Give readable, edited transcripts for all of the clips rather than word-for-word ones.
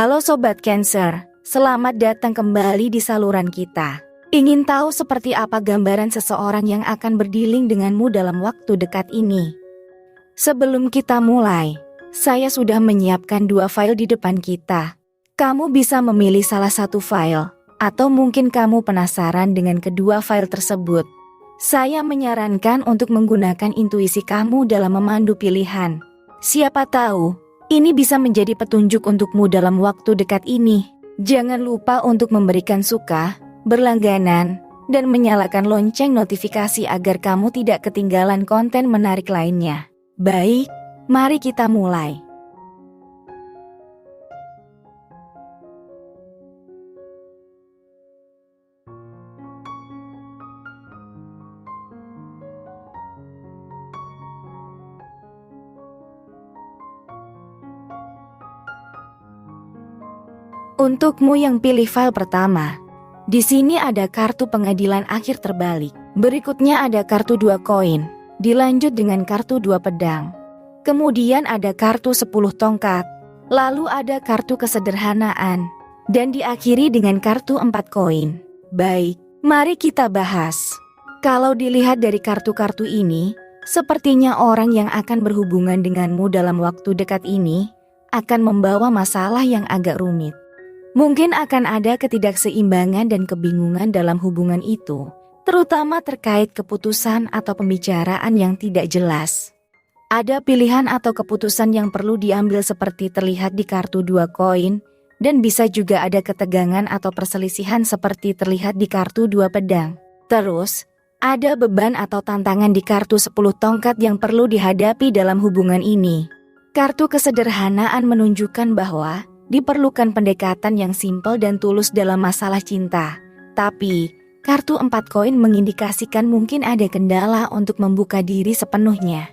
Halo Sobat Cancer, selamat datang kembali di saluran kita. Ingin tahu seperti apa gambaran seseorang yang akan berdealing denganmu dalam waktu dekat ini? Sebelum kita mulai, saya sudah menyiapkan 2 file di depan kita. Kamu bisa memilih salah satu file, atau mungkin kamu penasaran dengan kedua file tersebut. Saya menyarankan untuk menggunakan intuisi kamu dalam memandu pilihan. Siapa tahu ini bisa menjadi petunjuk untukmu dalam waktu dekat ini. Jangan lupa untuk memberikan suka, berlangganan, dan menyalakan lonceng notifikasi agar kamu tidak ketinggalan konten menarik lainnya. Baik, mari kita mulai. Untukmu yang pilih file pertama, di sini ada kartu pengadilan akhir terbalik. Berikutnya ada kartu 2 koin, dilanjut dengan kartu 2 pedang. Kemudian ada kartu 10 tongkat, lalu ada kartu kesederhanaan, dan diakhiri dengan kartu 4 koin. Baik, mari kita bahas. Kalau dilihat dari kartu-kartu ini, sepertinya orang yang akan berhubungan denganmu dalam waktu dekat ini akan membawa masalah yang agak rumit. Mungkin akan ada ketidakseimbangan dan kebingungan dalam hubungan itu, terutama terkait keputusan atau pembicaraan yang tidak jelas. Ada pilihan atau keputusan yang perlu diambil seperti terlihat di kartu 2 koin, dan bisa juga ada ketegangan atau perselisihan seperti terlihat di kartu 2 pedang. Terus, ada beban atau tantangan di kartu 10 tongkat yang perlu dihadapi dalam hubungan ini. Kartu kesederhanaan menunjukkan bahwa diperlukan pendekatan yang simpel dan tulus dalam masalah cinta. Tapi, kartu 4 koin mengindikasikan mungkin ada kendala untuk membuka diri sepenuhnya.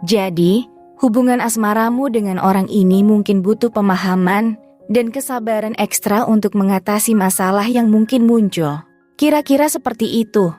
Jadi, hubungan asmaramu dengan orang ini mungkin butuh pemahaman dan kesabaran ekstra untuk mengatasi masalah yang mungkin muncul. Kira-kira seperti itu.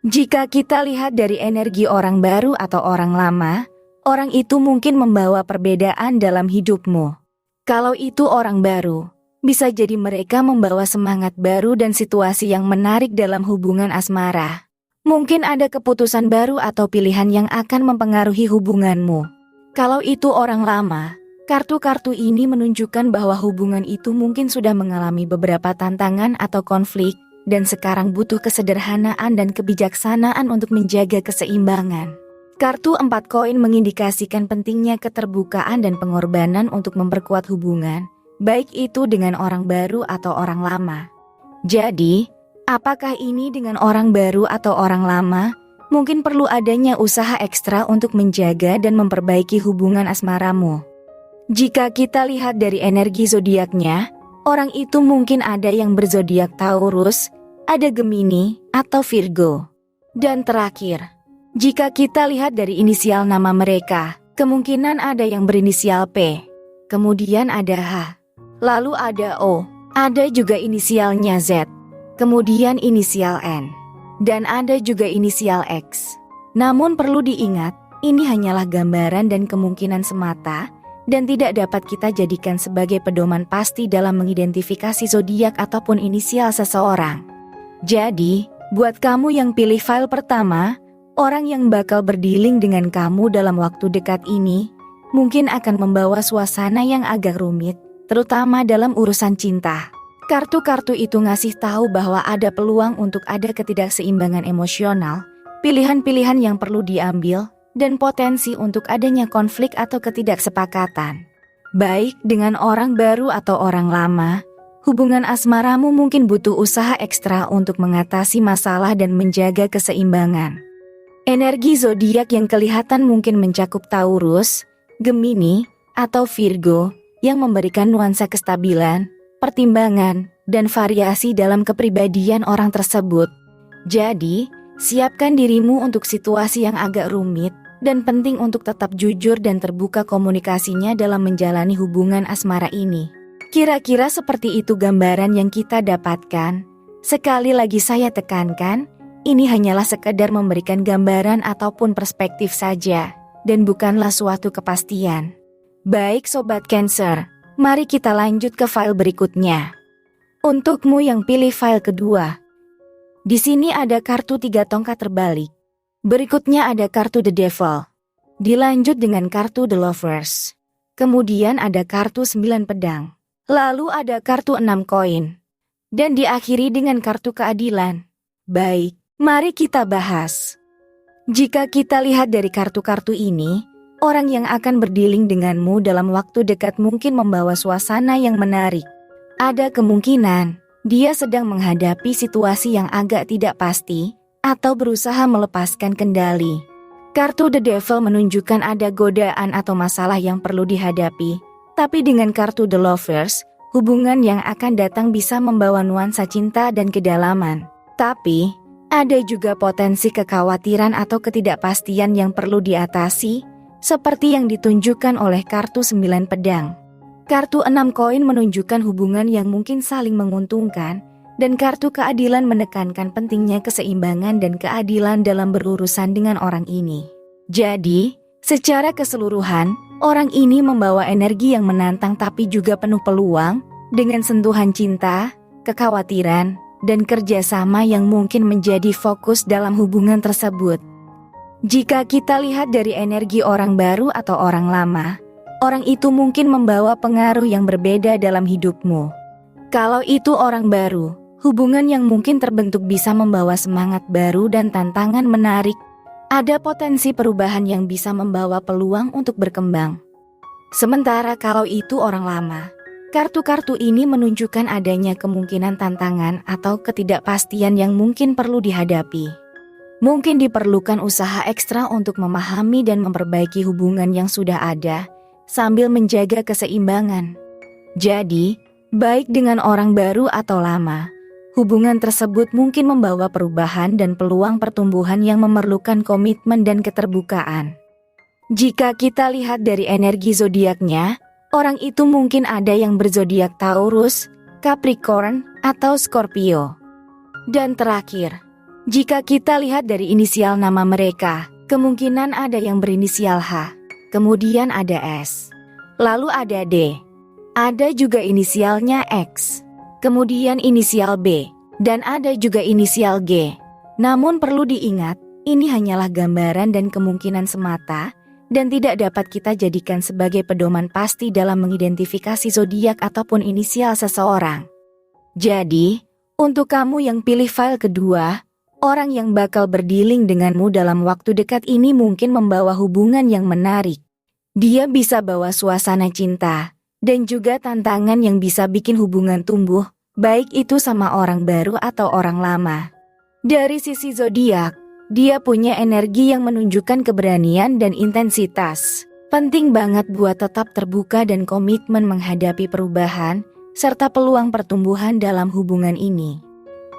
Jika kita lihat dari energi orang baru atau orang lama, orang itu mungkin membawa perbedaan dalam hidupmu. Kalau itu orang baru, bisa jadi mereka membawa semangat baru dan situasi yang menarik dalam hubungan asmara. Mungkin ada keputusan baru atau pilihan yang akan mempengaruhi hubunganmu. Kalau itu orang lama, kartu-kartu ini menunjukkan bahwa hubungan itu mungkin sudah mengalami beberapa tantangan atau konflik, dan sekarang butuh kesederhanaan dan kebijaksanaan untuk menjaga keseimbangan. Kartu 4 koin mengindikasikan pentingnya keterbukaan dan pengorbanan untuk memperkuat hubungan, baik itu dengan orang baru atau orang lama. Jadi, apakah ini dengan orang baru atau orang lama? Mungkin perlu adanya usaha ekstra untuk menjaga dan memperbaiki hubungan asmaramu. Jika kita lihat dari energi zodiaknya, orang itu mungkin ada yang berzodiak Taurus, ada Gemini, atau Virgo. Dan terakhir, jika kita lihat dari inisial nama mereka, kemungkinan ada yang berinisial P, kemudian ada H, lalu ada O, ada juga inisialnya Z, kemudian inisial N, dan ada juga inisial X. Namun perlu diingat, ini hanyalah gambaran dan kemungkinan semata, dan tidak dapat kita jadikan sebagai pedoman pasti dalam mengidentifikasi zodiak ataupun inisial seseorang. Jadi, buat kamu yang pilih file pertama, orang yang bakal berdealing dengan kamu dalam waktu dekat ini mungkin akan membawa suasana yang agak rumit, terutama dalam urusan cinta. Kartu-kartu itu ngasih tahu bahwa ada peluang untuk ada ketidakseimbangan emosional, pilihan-pilihan yang perlu diambil, dan potensi untuk adanya konflik atau ketidaksepakatan. Baik dengan orang baru atau orang lama, hubungan asmaramu mungkin butuh usaha ekstra untuk mengatasi masalah dan menjaga keseimbangan. Energi zodiak yang kelihatan mungkin mencakup Taurus, Gemini, atau Virgo yang memberikan nuansa kestabilan, pertimbangan, dan variasi dalam kepribadian orang tersebut. Jadi, siapkan dirimu untuk situasi yang agak rumit dan penting untuk tetap jujur dan terbuka komunikasinya dalam menjalani hubungan asmara ini. Kira-kira seperti itu gambaran yang kita dapatkan. Sekali lagi saya tekankan, ini hanyalah sekedar memberikan gambaran ataupun perspektif saja, dan bukanlah suatu kepastian. Baik Sobat Cancer, Mari kita lanjut ke file berikutnya. Untukmu yang pilih file kedua. Di sini ada kartu 3 tongkat terbalik. Berikutnya ada kartu The Devil. Dilanjut dengan kartu The Lovers. Kemudian ada kartu 9 pedang. Lalu ada kartu 6 koin. Dan diakhiri dengan kartu keadilan. Baik, mari kita bahas. Jika kita lihat dari kartu-kartu ini, orang yang akan berdealing denganmu dalam waktu dekat mungkin membawa suasana yang menarik. Ada kemungkinan dia sedang menghadapi situasi yang agak tidak pasti atau berusaha melepaskan kendali. Kartu The Devil menunjukkan ada godaan atau masalah yang perlu dihadapi, tapi dengan kartu The Lovers, hubungan yang akan datang bisa membawa nuansa cinta dan kedalaman. Tapi, ada juga potensi kekhawatiran atau ketidakpastian yang perlu diatasi, seperti yang ditunjukkan oleh kartu 9 pedang. Kartu 6 koin menunjukkan hubungan yang mungkin saling menguntungkan, dan kartu keadilan menekankan pentingnya keseimbangan dan keadilan dalam berurusan dengan orang ini. Jadi, secara keseluruhan, orang ini membawa energi yang menantang tapi juga penuh peluang, dengan sentuhan cinta, kekhawatiran, dan kerjasama yang mungkin menjadi fokus dalam hubungan tersebut. Jika kita lihat dari energi orang baru atau orang lama, orang itu mungkin membawa pengaruh yang berbeda dalam hidupmu. Kalau itu orang baru, hubungan yang mungkin terbentuk bisa membawa semangat baru dan tantangan menarik. Ada potensi perubahan yang bisa membawa peluang untuk berkembang. Sementara kalau itu orang lama, kartu-kartu ini menunjukkan adanya kemungkinan tantangan atau ketidakpastian yang mungkin perlu dihadapi. Mungkin diperlukan usaha ekstra untuk memahami dan memperbaiki hubungan yang sudah ada, sambil menjaga keseimbangan. Jadi, baik dengan orang baru atau lama, hubungan tersebut mungkin membawa perubahan dan peluang pertumbuhan yang memerlukan komitmen dan keterbukaan. Jika kita lihat dari energi zodiaknya, orang itu mungkin ada yang berzodiak Taurus, Capricorn, atau Scorpio. Dan terakhir, jika kita lihat dari inisial nama mereka, kemungkinan ada yang berinisial H, kemudian ada S, lalu ada D, ada juga inisialnya X, kemudian inisial B, dan ada juga inisial G. Namun perlu diingat, ini hanyalah gambaran dan kemungkinan semata, dan tidak dapat kita jadikan sebagai pedoman pasti dalam mengidentifikasi zodiak ataupun inisial seseorang. Jadi, untuk kamu yang pilih file kedua, orang yang bakal berdealing denganmu dalam waktu dekat ini mungkin membawa hubungan yang menarik. Dia bisa bawa suasana cinta, dan juga tantangan yang bisa bikin hubungan tumbuh, baik itu sama orang baru atau orang lama. Dari sisi zodiak, dia punya energi yang menunjukkan keberanian dan intensitas. Penting banget buat tetap terbuka dan komitmen menghadapi perubahan, serta peluang pertumbuhan dalam hubungan ini.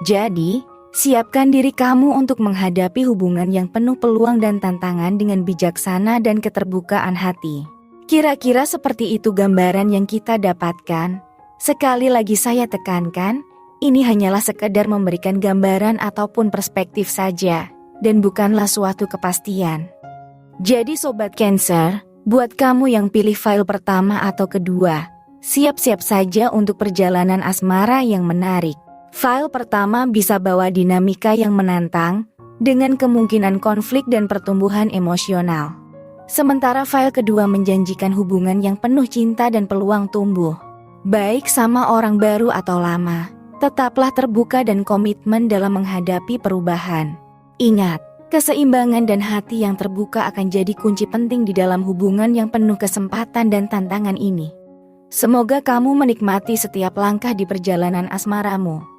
Jadi, siapkan diri kamu untuk menghadapi hubungan yang penuh peluang dan tantangan dengan bijaksana dan keterbukaan hati. Kira-kira seperti itu gambaran yang kita dapatkan. Sekali lagi saya tekankan, ini hanyalah sekedar memberikan gambaran ataupun perspektif saja, dan bukanlah suatu kepastian. Jadi Sobat Cancer, buat kamu yang pilih file pertama atau kedua, siap-siap saja untuk perjalanan asmara yang menarik. File pertama bisa bawa dinamika yang menantang, dengan kemungkinan konflik dan pertumbuhan emosional. Sementara file kedua menjanjikan hubungan yang penuh cinta dan peluang tumbuh. Baik sama orang baru atau lama, tetaplah terbuka dan komitmen dalam menghadapi perubahan. Ingat, keseimbangan dan hati yang terbuka akan jadi kunci penting di dalam hubungan yang penuh kesempatan dan tantangan ini. Semoga kamu menikmati setiap langkah di perjalanan asmaramu.